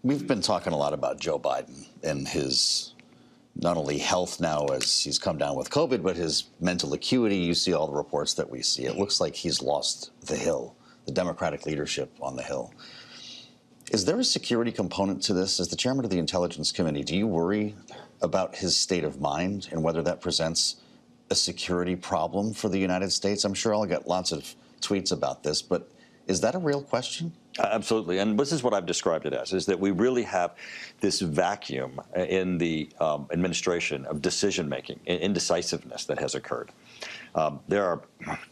We've been talking a lot about Joe Biden and his not only health now as he's come down with COVID, but his mental acuity. You see all the reports that we see. It looks like he's lost the Hill, the Democratic leadership on the Hill. Is there a security component to this? As the chairman of the Intelligence Committee, do you worry about his state of mind and whether that presents a security problem for the United States? I'm sure I'll get lots of tweets about this, but is that a real question? Absolutely, and this is what I've described it as, is that we really have this vacuum in the administration of decision-making, indecisiveness that has occurred. There are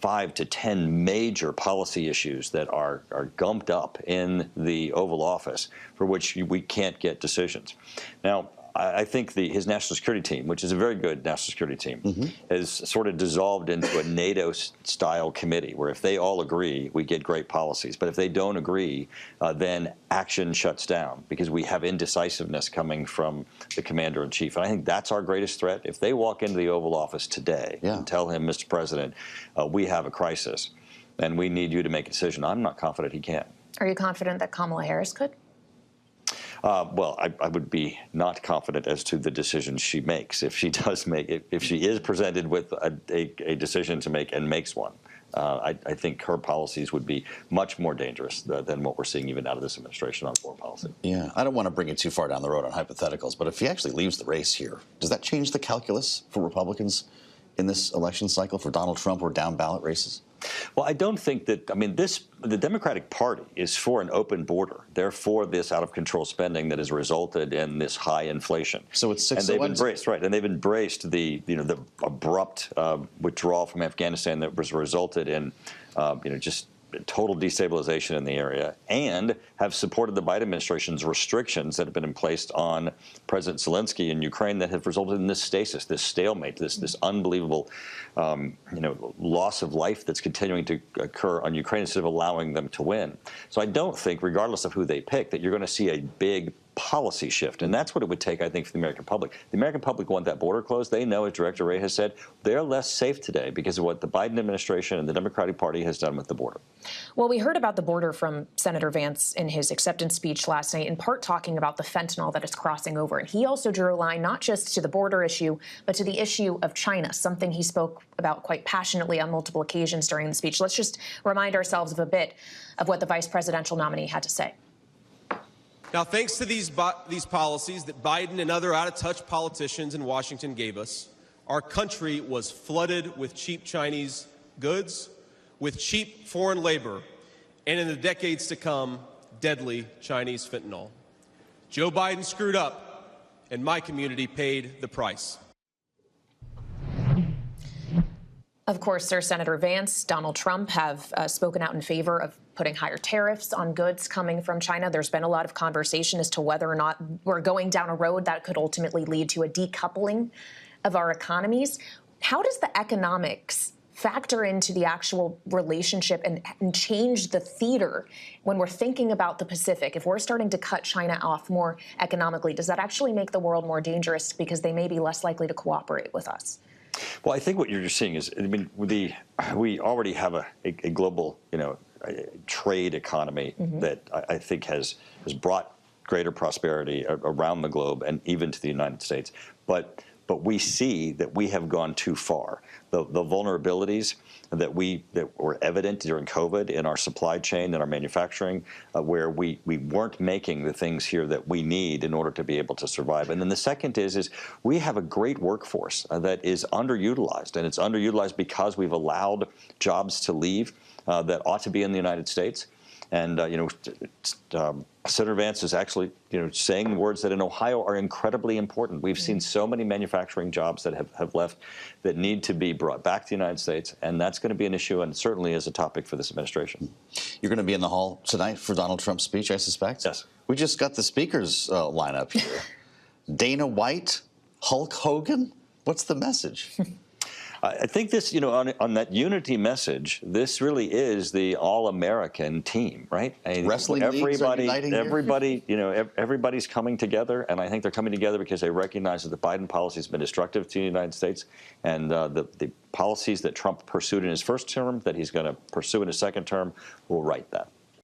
5 to 10 major policy issues that are gumped up in the Oval Office for which we can't get decisions. Now, I think his national security team, which is a very good national security team, has sort of dissolved into a NATO-style committee where if they all agree, we get great policies. But if they don't agree, then action shuts down because we have indecisiveness coming from the commander-in-chief. And I think that's our greatest threat. If they walk into the Oval Office today and tell him, Mr. President, we have a crisis and we need you to make a decision, I'm not confident he can. Are you confident that Kamala Harris could? Well, I would be not confident as to the decisions she makes. If she does make it, if she is presented with a decision to make and makes one, I think her policies would be much more dangerous than what we're seeing even out of this administration on foreign policy. Yeah, I don't want to bring it too far down the road on hypotheticals, but if he actually leaves the race here, does that change the calculus for Republicans in this election cycle for Donald Trump or down ballot races? Well, I don't think that, I mean, the Democratic Party is for an open border. They're for this out-of-control spending that has resulted in this high inflation. So it's 6 and they've embraced, right, and they've embraced the abrupt withdrawal from Afghanistan that was resulted in, just total destabilization in the area, and have supported the Biden administration's restrictions that have been placed on President Zelensky in Ukraine that have resulted in this stasis, this stalemate, this unbelievable, loss of life that's continuing to occur on Ukraine instead of allowing them to win. So I don't think, regardless of who they pick, that you're going to see a big policy shift, and that's what it would take, I think, for the American public. The American public want that border closed. They know, as Director Wray has said, they're less safe today because of what the Biden administration and the Democratic Party has done with the border. Well, we heard about the border from Senator Vance in his acceptance speech last night, in part talking about the fentanyl that is crossing over. And he also drew a line not just to the border issue, but to the issue of China, something he spoke about quite passionately on multiple occasions during the speech. Let's just remind ourselves of a bit of what the vice presidential nominee had to say. Now, thanks to these policies that Biden and other out-of-touch politicians in Washington gave us, our country was flooded with cheap Chinese goods, with cheap foreign labor, and in the decades to come, deadly Chinese fentanyl. Joe Biden screwed up, and my community paid the price. Of course, Sir Senator Vance, Donald Trump have spoken out in favor of putting higher tariffs on goods coming from China. There's been a lot of conversation as to whether or not we're going down a road that could ultimately lead to a decoupling of our economies. How does the economics factor into the actual relationship and change the theater when we're thinking about the Pacific? If we're starting to cut China off more economically, does that actually make the world more dangerous because they may be less likely to cooperate with us? Well, I think what you're seeing is, I mean, we already have a global, trade economy that I think has brought greater prosperity around the globe and even to the United States. But we see that we have gone too far. The vulnerabilities that were evident during COVID in our supply chain and our manufacturing, where we weren't making the things here that we need in order to be able to survive. And then the second is we have a great workforce that is underutilized, and it's underutilized because we've allowed jobs to leave that ought to be in the United States. And, Senator Vance is actually, saying words that in Ohio are incredibly important. We've seen so many manufacturing jobs that have left that need to be brought back to the United States, and that's going to be an issue and certainly is a topic for this administration. You're going to be in the hall tonight for Donald Trump's speech, I suspect? Yes. We just got the speakers lineup here. Dana White, Hulk Hogan, what's the message? I think this, on that unity message, this really is the all-American team, right? Wrestling leagues are uniting here? Everybody's coming together, and I think they're coming together because they recognize that the Biden policy has been destructive to the United States, and the policies that Trump pursued in his first term, that he's going to pursue in his second term, will right that.